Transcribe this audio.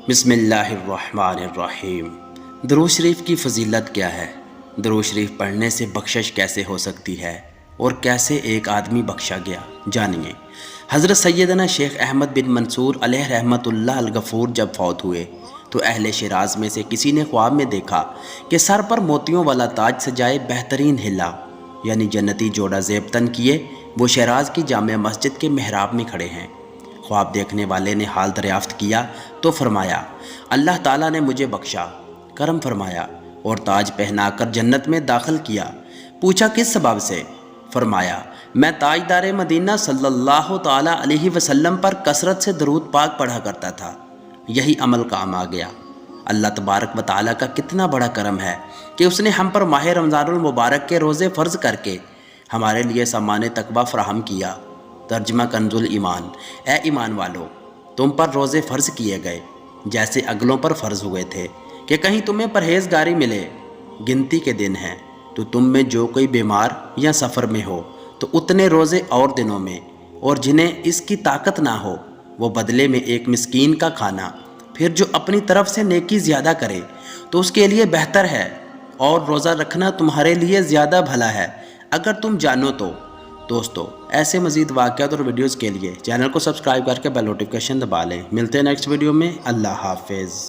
بسم اللہ الرحمن الرحیم۔ درود شریف کی فضیلت کیا ہے؟ درود شریف پڑھنے سے بخشش کیسے ہو سکتی ہے اور کیسے ایک آدمی بخشا گیا، جانیے۔ حضرت سیدنا شیخ احمد بن منصور علیہ رحمۃ اللہ الغفور جب فوت ہوئے تو اہل شیراز میں سے کسی نے خواب میں دیکھا کہ سر پر موتیوں والا تاج سجائے بہترین ہلا یعنی جنتی جوڑا زیبتن کیے وہ شیراز کی جامع مسجد کے محراب میں کھڑے ہیں۔ خواب دیکھنے والے نے حال دریافت کیا تو فرمایا، اللہ تعالیٰ نے مجھے بخشا، کرم فرمایا اور تاج پہنا کر جنت میں داخل کیا۔ پوچھا کس سبب سے؟ فرمایا، میں تاجدار مدینہ صلی اللہ تعالیٰ علیہ وسلم پر کثرت سے درود پاک پڑھا کرتا تھا، یہی عمل کام آ گیا۔ اللہ تبارک و تعالیٰ کا کتنا بڑا کرم ہے کہ اس نے ہم پر ماہ رمضان المبارک کے روزے فرض کر کے ہمارے لیے سامان تقویٰ فراہم کیا۔ ترجمہ کنز الایمان۔ اے ایمان والو، تم پر روزے فرض کیے گئے جیسے اگلوں پر فرض ہوئے تھے کہ کہیں تمہیں پرہیزگاری ملے۔ گنتی کے دن ہیں تو تم میں جو کوئی بیمار یا سفر میں ہو تو اتنے روزے اور دنوں میں، اور جنہیں اس کی طاقت نہ ہو وہ بدلے میں ایک مسکین کا کھانا، پھر جو اپنی طرف سے نیکی زیادہ کرے تو اس کے لیے بہتر ہے، اور روزہ رکھنا تمہارے لیے زیادہ بھلا ہے اگر تم جانو تو۔ دوستو، ایسے مزید واقعات اور ویڈیوز کے لیے چینل کو سبسکرائب کر کے بیل نوٹیفیکیشن دبا لیں۔ ملتے ہیں نیکسٹ ویڈیو میں۔ اللہ حافظ۔